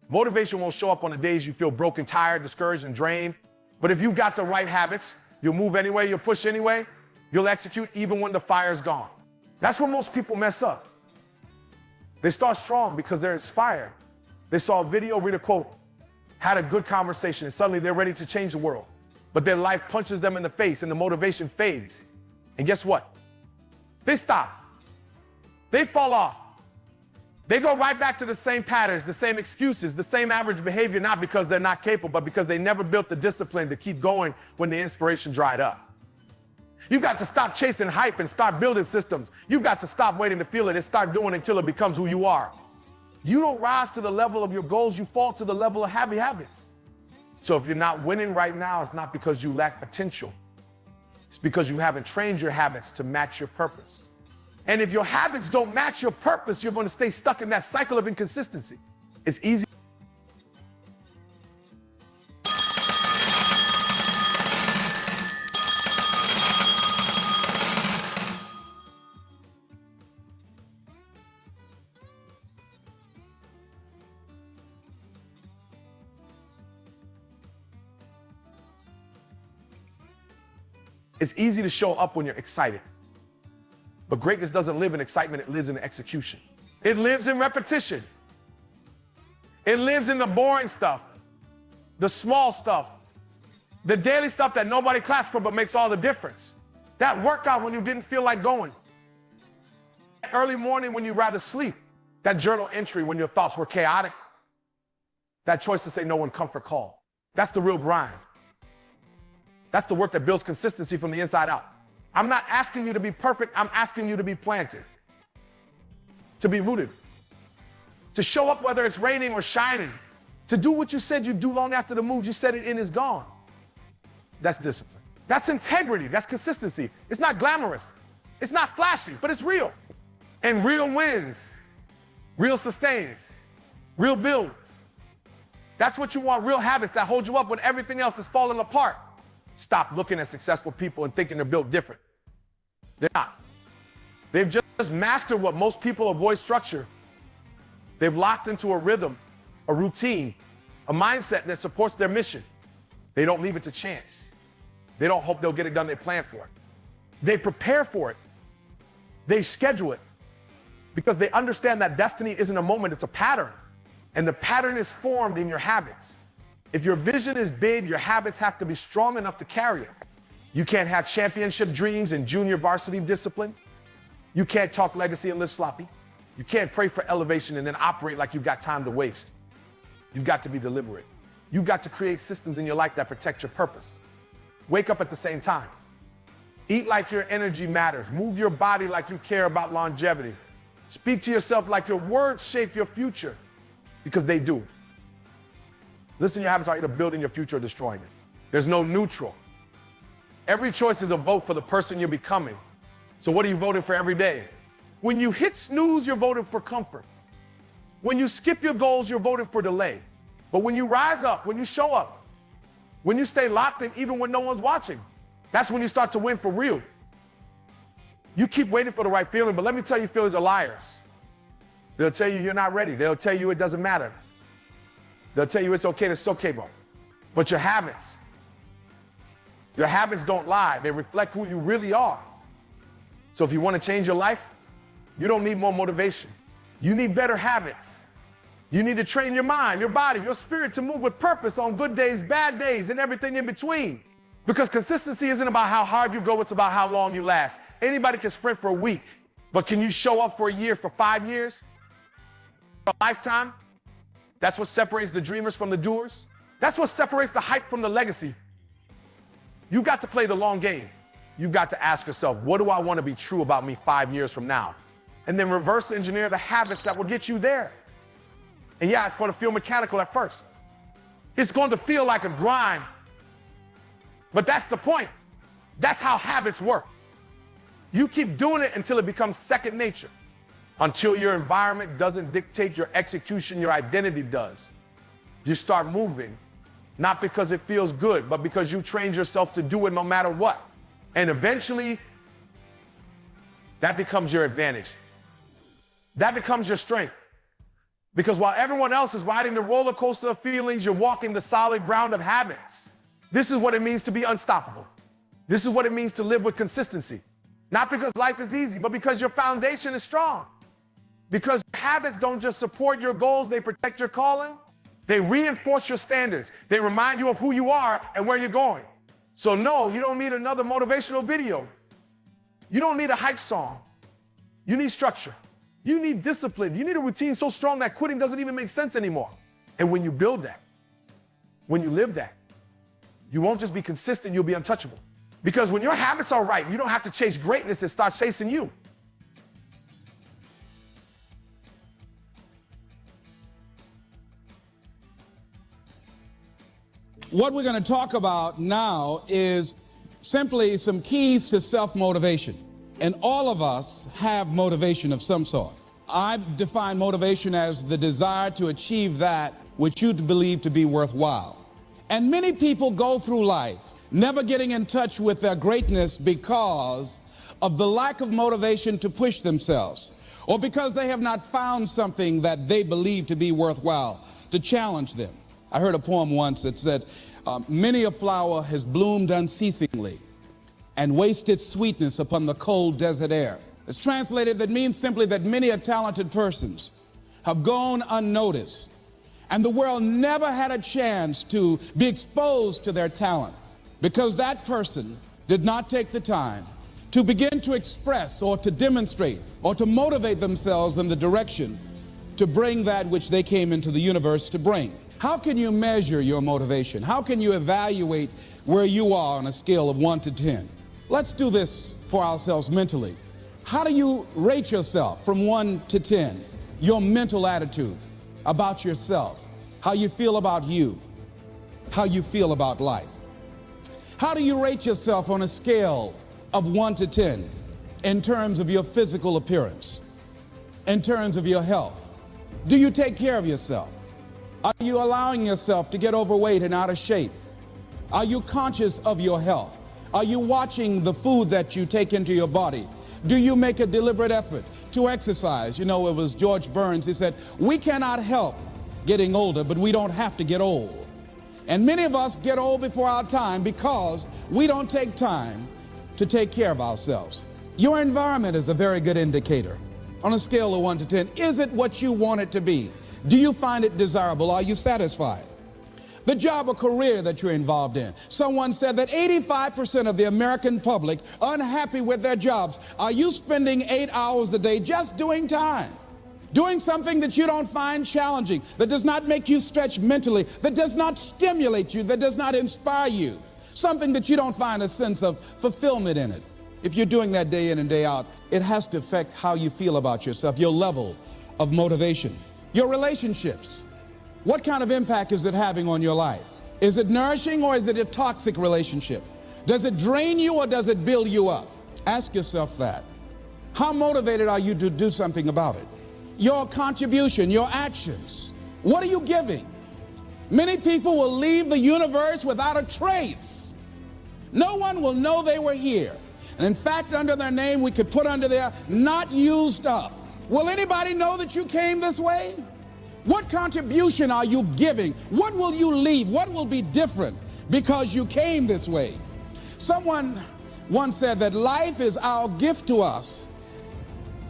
Motivation won't show up on the days you feel broken, tired, discouraged, and drained. But if you've got the right habits, you'll move anyway, you'll push anyway, you'll execute even when the fire's gone. That's where most people mess up. They start strong because they're inspired. They saw a video, read a quote, had a good conversation, and suddenly they're ready to change the world. But their life punches them in the face and the motivation fades. And guess what? They stop. They fall off. They go right back to the same patterns, the same excuses, the same average behavior, not because they're not capable, but because they never built the discipline to keep going when the inspiration dried up. You've got to stop chasing hype and start building systems. You've got to stop waiting to feel it and start doing it until it becomes who you are. You don't rise to the level of your goals, you fall to the level of happy habits. So if you're not winning right now, it's not because you lack potential. It's because you haven't trained your habits to match your purpose. And if your habits don't match your purpose, you're going to stay stuck in that cycle of inconsistency. It's easy. It's easy to show up when you're excited. But greatness doesn't live in excitement, it lives in execution. It lives in repetition. It lives in the boring stuff, the small stuff, the daily stuff that nobody claps for but makes all the difference. That workout when you didn't feel like going. That early morning when you'd rather sleep. That journal entry when your thoughts were chaotic. That choice to say no one comfort call. That's the real grind. That's the work that builds consistency from the inside out. I'm not asking you to be perfect, I'm asking you to be planted, to be rooted, to show up whether it's raining or shining, to do what you said you'd do long after the mood you said it in is gone. That's discipline. That's integrity, that's consistency. It's not glamorous, It's not flashy, but it's real. And real wins, real sustains, real builds. That's what you want, real habits that hold you up when everything else is falling apart. Stop looking at successful people and thinking they're built different. They're not. They've just mastered what most people avoid: structure. They've locked into a rhythm, a routine, a mindset that supports their mission. They don't leave it to chance. They don't hope they'll get it done they plan for it. They prepare for it. They schedule it because they understand that destiny isn't a moment, it's a pattern. And the pattern is formed in your habits. If your vision is big, your habits have to be strong enough to carry it. You can't have championship dreams and junior varsity discipline. You can't talk legacy and live sloppy. You can't pray for elevation and then operate like you've got time to waste. You've got to be deliberate. You've got to create systems in your life that protect your purpose. Wake up at the same time. Eat like your energy matters. Move your body like you care about longevity. Speak to yourself like your words shape your future, because they do. Listen, your habits are either building your future or destroying it. There's no neutral. Every choice is a vote for the person you're becoming. So what are you voting for every day? When you hit snooze, you're voting for comfort. When you skip your goals, you're voting for delay. But when you rise up, when you show up, when you stay locked in even when no one's watching, that's when you start to win for real. You keep waiting for the right feeling, but let me tell you, feelings are liars. They'll tell you you're not ready. They'll tell you it doesn't matter. They'll tell you it's okay, it's okay, bro. But your habits don't lie. They reflect who you really are. So if you want to change your life, you don't need more motivation. You need better habits. You need to train your mind, your body, your spirit to move with purpose on good days, bad days, and everything in between. Because consistency isn't about how hard you go, it's about how long you last. Anybody can sprint for a week, but can you show up for a year, for 5 years, for a lifetime? That's what separates the dreamers from the doers. That's what separates the hype from the legacy. You got to play the long game. You've got to ask yourself, what do I want to be true about me 5 years from now? And then reverse engineer the habits that will get you there. And yeah, it's going to feel mechanical at first. It's going to feel like a grind. But that's the point. That's how habits work. You keep doing it until it becomes second nature. Until your environment doesn't dictate your execution, your identity does. You start moving, not because it feels good, but because you trained yourself to do it no matter what. And eventually, that becomes your advantage. That becomes your strength. Because while everyone else is riding the roller coaster of feelings, you're walking the solid ground of habits. This is what it means to be unstoppable. This is what it means to live with consistency. Not because life is easy, but because your foundation is strong. Because habits don't just support your goals, they protect your calling. They reinforce your standards. They remind you of who you are and where you're going. So no, you don't need another motivational video. You don't need a hype song. You need structure. You need discipline. You need a routine so strong that quitting doesn't even make sense anymore. And when you build that, when you live that, you won't just be consistent, you'll be untouchable. Because when your habits are right, you don't have to chase greatness, it starts chasing you. What we're going to talk about now is simply some keys to self-motivation. And all of us have motivation of some sort. I define motivation as the desire to achieve that which you believe to be worthwhile. And many people go through life never getting in touch with their greatness because of the lack of motivation to push themselves, or because they have not found something that they believe to be worthwhile to challenge them. I heard a poem once that said, many a flower has bloomed unceasingly and wasted sweetness upon the cold desert air. It's translated, that means simply that many a talented persons have gone unnoticed, and the world never had a chance to be exposed to their talent because that person did not take the time to begin to express or to demonstrate or to motivate themselves in the direction to bring that which they came into the universe to bring. How can you measure your motivation? How can you evaluate where you are on a scale of 1 to 10? Let's do this for ourselves mentally. How do you rate yourself from 1 to 10? Your mental attitude about yourself, how you feel about you, how you feel about life. How do you rate yourself on a scale of 1 to 10? in terms of your physical appearance, in terms of your health? Do you take care of yourself? Are you allowing yourself to get overweight and out of shape? Are you conscious of your health? Are you watching the food that you take into your body? Do you make a deliberate effort to exercise? You know, it was George Burns, he said, we cannot help getting older, but we don't have to get old. And many of us get old before our time because we don't take time to take care of ourselves. Your environment is a very good indicator. On a scale of 1 to 10, is it what you want it to be? Do you find it desirable? Are you satisfied? The job or career that you're involved in. Someone said that 85% of the American public are unhappy with their jobs. Are you spending 8 hours a day just doing time? Doing something that you don't find challenging, that does not make you stretch mentally, that does not stimulate you, that does not inspire you. Something that you don't find a sense of fulfillment in it. If you're doing that day in and day out, it has to affect how you feel about yourself, your level of motivation. Your relationships. What kind of impact is it having on your life? Is it nourishing or is it a toxic relationship? Does it drain you or does it build you up? Ask yourself that. How motivated are you to do something about it? Your contribution, your actions. What are you giving? Many people will leave the universe without a trace. No one will know they were here. And in fact, under their name, we could put under there, not used up. Will anybody know that you came this way? What contribution are you giving? What will you leave? What will be different because you came this way? Someone once said that life is our gift to us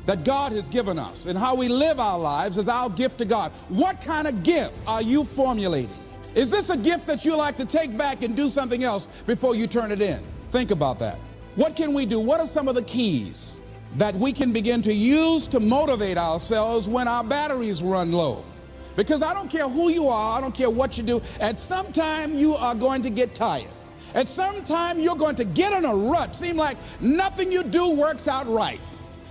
that God has given us, and how we live our lives is our gift to God. What kind of gift are you formulating? Is this a gift that you like to take back and do something else before you turn it in? Think about that. What can we do? What are some of the keys that we can begin to use to motivate ourselves when our batteries run low? Because I don't care who you are, I don't care what you do, at some time you are going to get tired. At some time you're going to get in a rut. Seem like nothing you do works out right.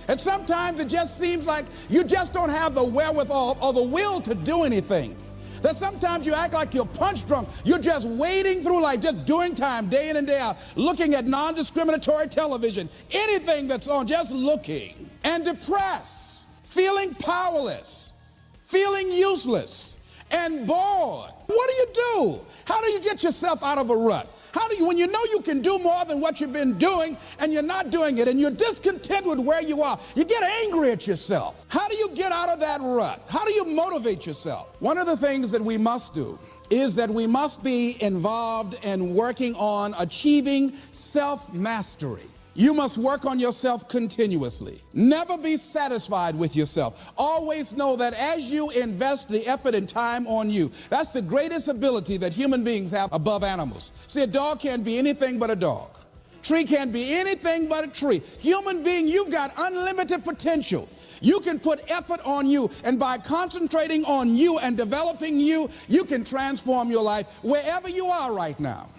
And sometimes it just seems like you just don't have the wherewithal or the will to do anything. That sometimes you act like you're punch drunk. You're just wading through life, just doing time day in and day out, looking at non-discriminatory television, anything that's on, just looking. And depressed, feeling powerless, feeling useless, and bored. What do you do? How do you get yourself out of a rut? How do you, when you know you can do more than what you've been doing and you're not doing it and you're discontent with where you are, you get angry at yourself. How do you get out of that rut? How do you motivate yourself? One of the things that we must do is that we must be involved in working on achieving self-mastery. You must work on yourself continuously. Never be satisfied with yourself. Always know that as you invest the effort and time on you, that's the greatest ability that human beings have above animals. See, a dog can't be anything but a dog. Tree can't be anything but a tree. Human being, you've got unlimited potential. You can put effort on you, and by concentrating on you and developing you, you can transform your life wherever you are right now.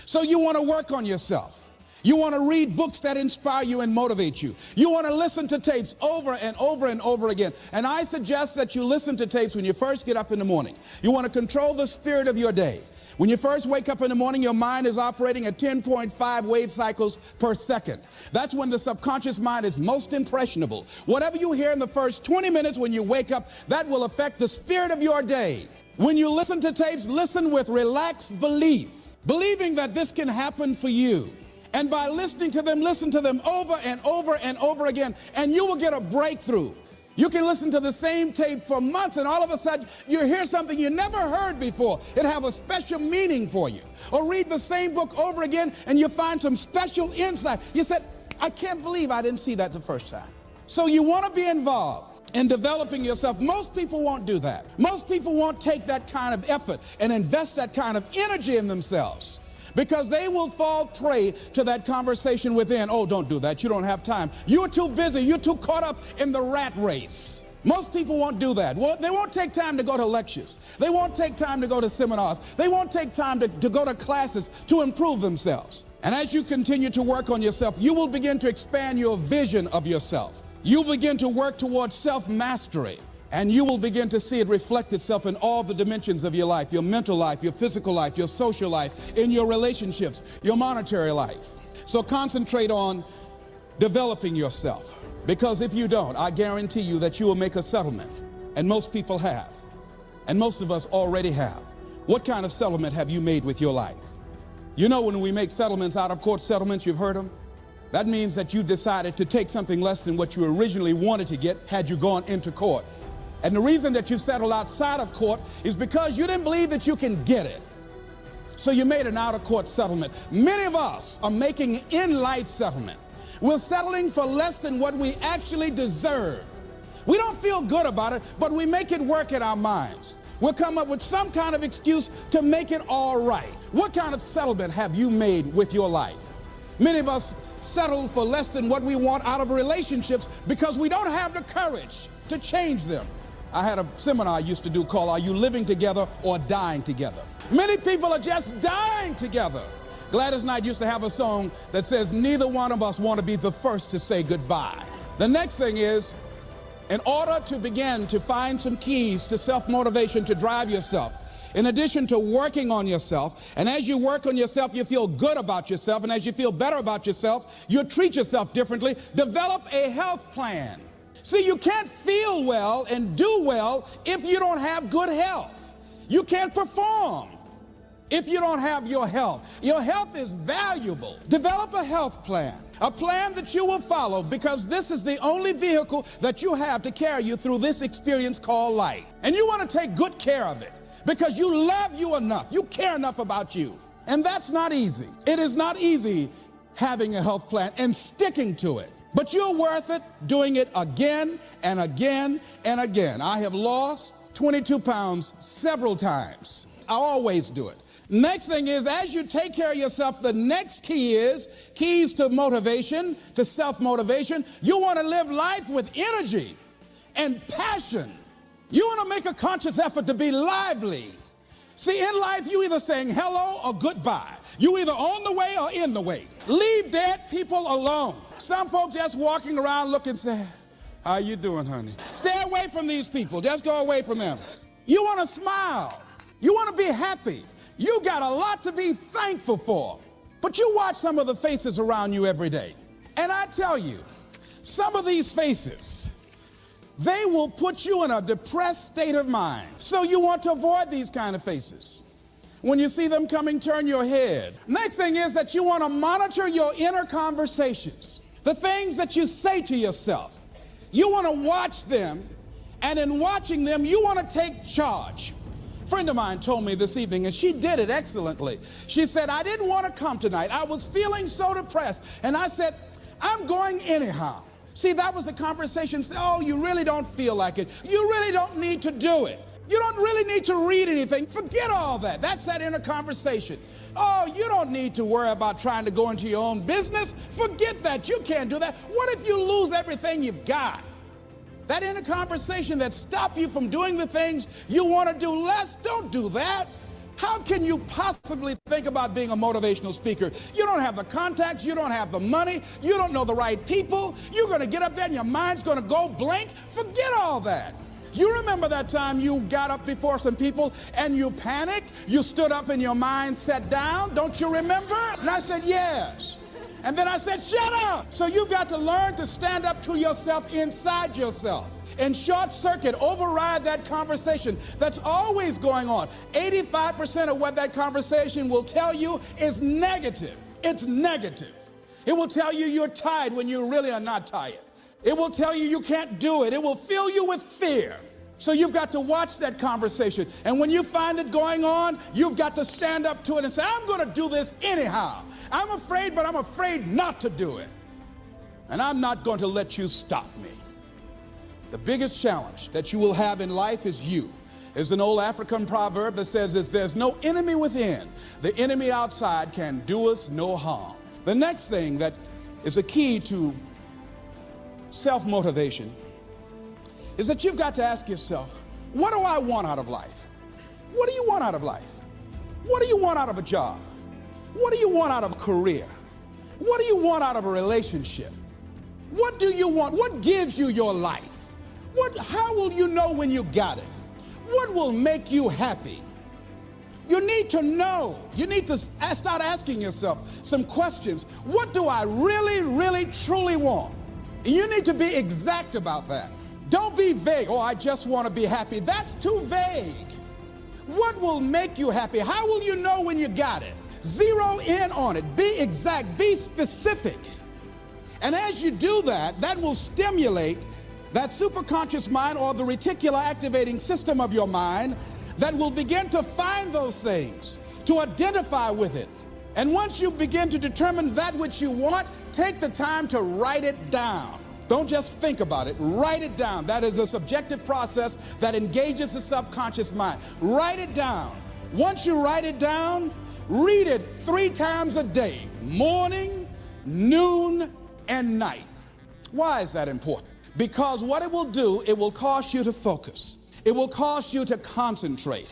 So you want to work on yourself. You want to read books that inspire you and motivate you. You want to listen to tapes over and over and over again. And I suggest that you listen to tapes when you first get up in the morning. You want to control the spirit of your day. When you first wake up in the morning, your mind is operating at 10.5 wave cycles per second. That's when the subconscious mind is most impressionable. Whatever you hear in the first 20 minutes when you wake up, that will affect the spirit of your day. When you listen to tapes, listen with relaxed belief, believing that this can happen for you. And by listening to them, listen to them over and over and over again, and you will get a breakthrough. You can listen to the same tape for months, and all of a sudden, you hear something you never heard before. It have a special meaning for you. Or read the same book over again, and you find some special insight. You said, I can't believe I didn't see that the first time. So you want to be involved in developing yourself. Most people won't do that. Most people won't take that kind of effort and invest that kind of energy in themselves, because they will fall prey to that conversation within. Oh, don't do that. You don't have time. You're too busy. You're too caught up in the rat race. Most people won't do that. Well, they won't take time to go to lectures. They won't take time to go to seminars. They won't take time to go to classes to improve themselves. And as you continue to work on yourself, you will begin to expand your vision of yourself. You'll begin to work towards self-mastery. And you will begin to see it reflect itself in all the dimensions of your life, your mental life, your physical life, your social life, in your relationships, your monetary life. So concentrate on developing yourself. Because if you don't, I guarantee you that you will make a settlement. And most people have. And most of us already have. What kind of settlement have you made with your life? You know, when we make settlements, out of court settlements, you've heard them? That means that you decided to take something less than what you originally wanted to get had you gone into court. And the reason that you settled outside of court is because you didn't believe that you can get it. So you made an out-of-court settlement. Many of us are making an in-life settlement. We're settling for less than what we actually deserve. We don't feel good about it, but we make it work in our minds. We'll come up with some kind of excuse to make it all right. What kind of settlement have you made with your life? Many of us settle for less than what we want out of relationships because we don't have the courage to change them. I had a seminar I used to do called Are You Living Together or Dying Together? Many people are just dying together. Gladys Knight used to have a song that says, neither one of us want to be the first to say goodbye. The next thing is, in order to begin to find some keys to self-motivation to drive yourself, in addition to working on yourself, and as you work on yourself, you feel good about yourself, and as you feel better about yourself, you treat yourself differently. Develop a health plan. See, you can't feel well and do well if you don't have good health. You can't perform if you don't have your health. Your health is valuable. Develop a health plan, a plan that you will follow, because this is the only vehicle that you have to carry you through this experience called life. And you want to take good care of it because you love you enough. You care enough about you. And that's not easy. It is not easy having a health plan and sticking to it. But you're worth it doing it again and again and again. I have lost 22 pounds several times. I always do it. Next thing is, as you take care of yourself, the next key is keys to motivation, to self-motivation. You want to live life with energy and passion. You want to make a conscious effort to be lively. See, in life, you either saying hello or goodbye. You either on the way or in the way. Leave dead people alone. Some folks just walking around looking sad. How you doing, honey? Stay away from these people. Just go away from them. You want to smile. You want to be happy. You got a lot to be thankful for. But you watch some of the faces around you every day. And I tell you, some of these faces, they will put you in a depressed state of mind. So you want to avoid these kind of faces. When you see them coming, turn your head. Next thing is that you want to monitor your inner conversations. The things that you say to yourself. You want to watch them, and in watching them, you want to take charge. A friend of mine told me this evening, and she did it excellently. She said, I didn't want to come tonight. I was feeling so depressed. And I said, I'm going anyhow. See, that was the conversation. Oh, you really don't feel like it. You really don't need to do it. You don't really need to read anything. Forget all that. That's that inner conversation. Oh, you don't need to worry about trying to go into your own business. Forget that. You can't do that. What if you lose everything you've got? That inner conversation that stops you from doing the things you want to do less, don't do that. How can you possibly think about being a motivational speaker? You don't have the contacts, you don't have the money, you don't know the right people. You're going to get up there and your mind's going to go blank. Forget all that. You remember that time you got up before some people and you panicked? You stood up and your mind sat down? Don't you remember? And I said, yes. And then I said, shut up. So you've got to learn to stand up to yourself inside yourself and short circuit, override that conversation that's always going on. 85% of what that conversation will tell you is negative. It's negative. It will tell you you're tired when you really are not tired. It will tell you you can't do it. It will fill you with fear. So you've got to watch that conversation. And when you find it going on, you've got to stand up to it and say, I'm going to do this anyhow. I'm afraid, but I'm afraid not to do it. And I'm not going to let you stop me. The biggest challenge that you will have in life is you. There's an old African proverb that says, if there's no enemy within, the enemy outside can do us no harm. The next thing that is a key to self-motivation is that you've got to ask yourself, what do I want out of life? What do you want out of life? What do you want out of a job? What do you want out of a career? What do you want out of a relationship? What do you want? What gives you your life? How will you know when you got it? What will make you happy? You need to know. You need to start asking yourself some questions. What do I really, really, truly want? You need to be exact about that. Don't be vague. Oh, I just want to be happy. That's too vague. What will make you happy? How will you know when you got it? Zero in on it. Be exact. Be specific. And as you do that, that will stimulate that superconscious mind, or the reticular activating system of your mind, that will begin to find those things, to identify with it. And once you begin to determine that which you want, take the time to write it down. Don't just think about it. Write it down. That is a subjective process that engages the subconscious mind. Write it down. Once you write it down, read it 3 times a day, morning, noon, and night. Why is that important? Because what it will do, it will cause you to focus. It will cause you to concentrate.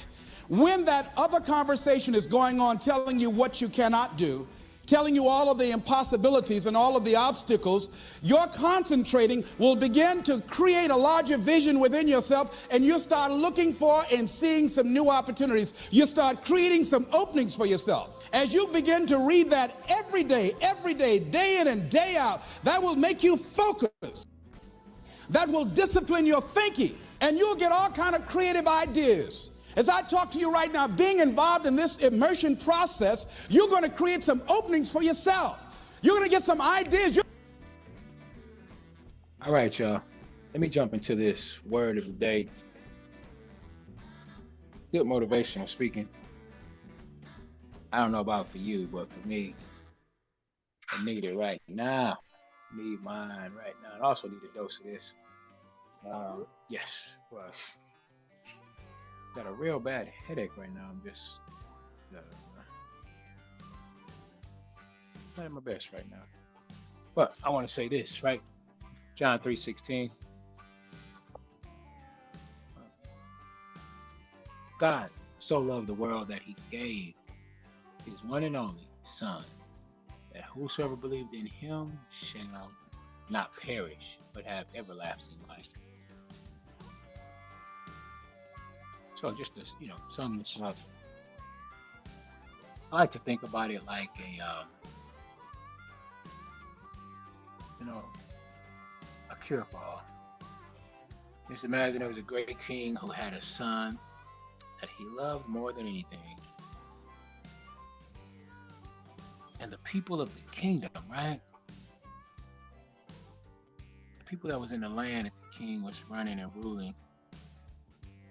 When that other conversation is going on, telling you what you cannot do, telling you all of the impossibilities and all of the obstacles, your concentrating will begin to create a larger vision within yourself, and you'll start looking for and seeing some new opportunities. You start creating some openings for yourself. As you begin to read that every day, day in and day out, that will make you focus. That will discipline your thinking, and you'll get all kind of creative ideas. As I talk to you right now, being involved in this immersion process, you're going to create some openings for yourself. You're going to get some ideas. All right, y'all. Let me jump into this word of the day. Good motivational speaking. I don't know about for you, but for me, I need it right now. Need mine right now. I also need a dose of this. Yes, well, got a real bad headache right now. I'm just not at my best right now. But I want to say this, right? John 3:16. God so loved the world that he gave his one and only Son, that whosoever believed in him shall not perish, but have everlasting life. So just to, sum this up, I like to think about it like a cure for all. Just imagine there was a great king who had a son that he loved more than anything. And the people of the kingdom, right? The people that was in the land that the king was running and ruling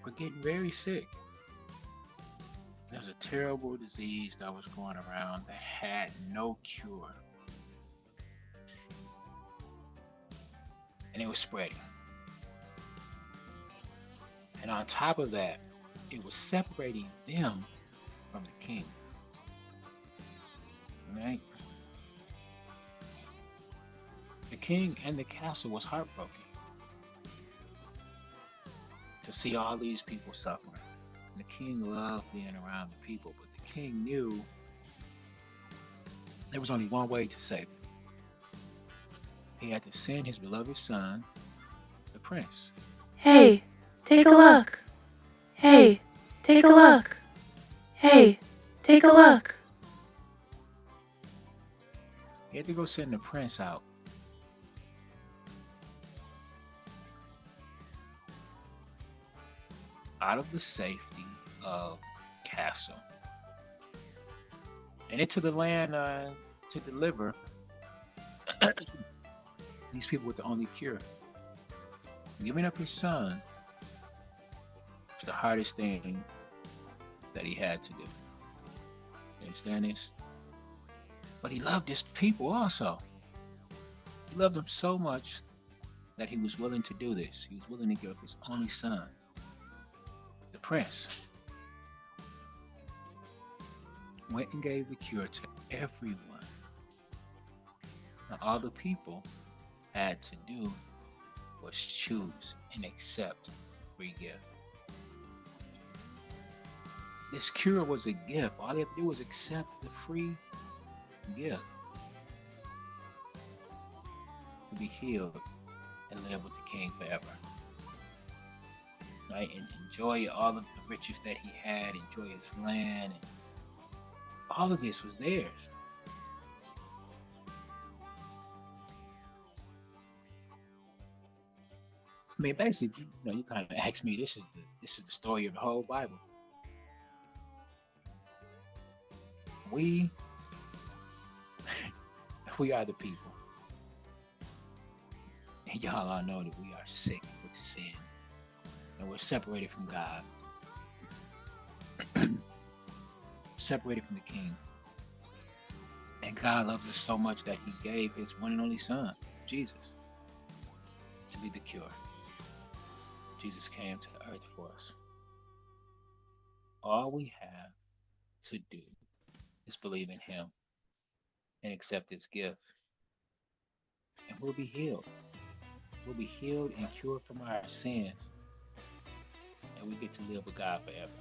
were getting very sick. There was a terrible disease that was going around that had no cure. And it was spreading. And on top of that, it was separating them from the king. Right? The king and the castle was heartbroken to see all these people suffering. And the king loved being around the people, but the king knew there was only one way to save them. He had to send his beloved son, the prince. Hey, take a look. Hey, take a look. Hey, take a look. He had to go send the prince out. Out of the safety of castle. And into the land to deliver these people with the only cure. Giving up his son was the hardest thing that he had to do. You understand this? But he loved his people also. He loved them so much that he was willing to do this. He was willing to give up his only son, the prince. Went and gave the cure to everyone. Now all the people had to do was choose and accept the free gift. This cure was a gift. All they had to do was accept the free gift to be healed and live with the king forever. Now right? And enjoy all of the riches that he had, enjoy his land, and all of this was theirs. I mean, basically, you kind of asked me. This is the story of the whole Bible. We we are the people, and y'all all know that we are sick with sin, and we're separated from God, separated from the King. And God loves us so much that He gave His one and only Son, Jesus, to be the cure. Jesus came to earth for us. All we have to do is believe in Him and accept His gift, and we'll be healed. We'll be healed and cured from our sins, and we get to live with God forever.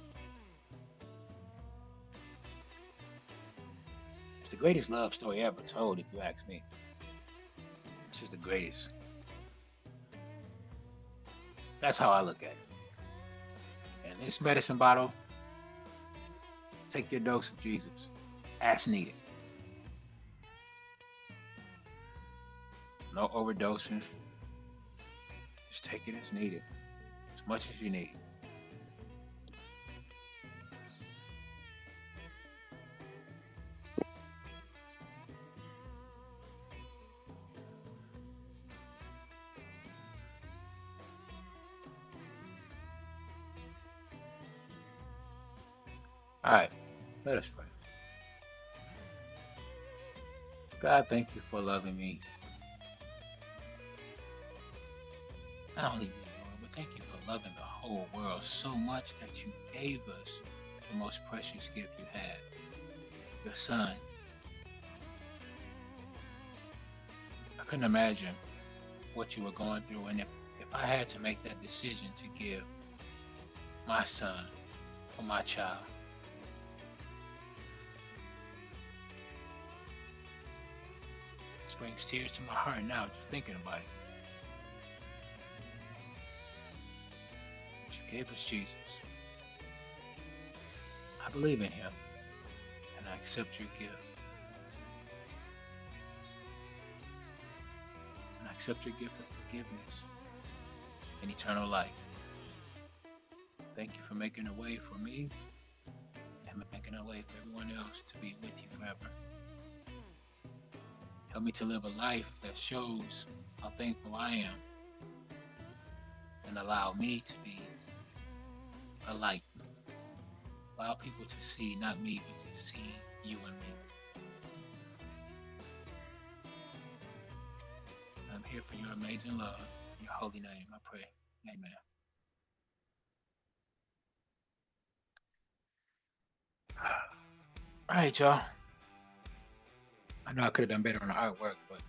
It's the greatest love story ever told, if you ask me. It's just the greatest. That's how I look at it. And this medicine bottle, take your dose of Jesus as needed. No overdosing. Just take it as needed, as much as you need. All right, let us pray. God, thank you for loving me. Not only me, Lord, but thank you for loving the whole world so much that you gave us the most precious gift you had, your Son. I couldn't imagine what you were going through, and if I had to make that decision to give my son or my child, it brings tears to my heart now just thinking about it. You gave us Jesus. I believe in Him, and I accept your gift. And I accept your gift of forgiveness and eternal life. Thank you for making a way for me and making a way for everyone else to be with you forever. Help me to live a life that shows how thankful I am, and allow me to be a light. Allow people to see not me, but to see you and me. I'm here for your amazing love. In your holy name, I pray. Amen. All right, y'all. I know I could have done better on the artwork, but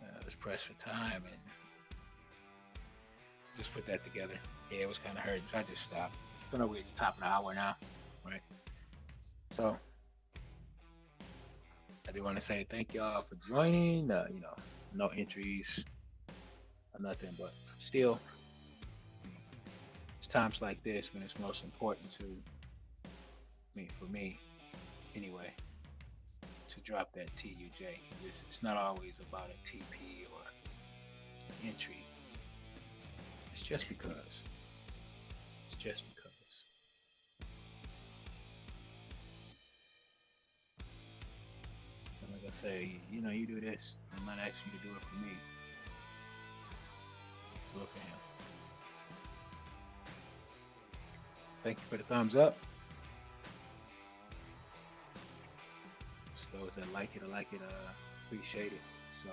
I was pressed for time and just put that together. Yeah, it was kind of hurting, so I just stopped. I know we're at the top of the hour now, right? So I do want to say thank y'all for joining. No entries or nothing, but still, it's times like this when it's most important to me, for me anyway, to drop that TUJ. It's not always about a TP or an entry. It's just because. It's just because. And like I say, you do this, I'm not asking you to do it for me. Do it for Him. Thank you for the thumbs up. Just those that like it, appreciate it. So,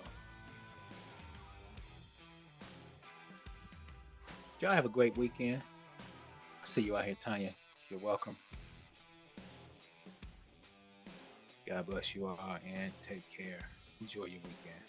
y'all have a great weekend. I'll see you out here, Tanya. You're welcome. God bless you all and take care. Enjoy your weekend.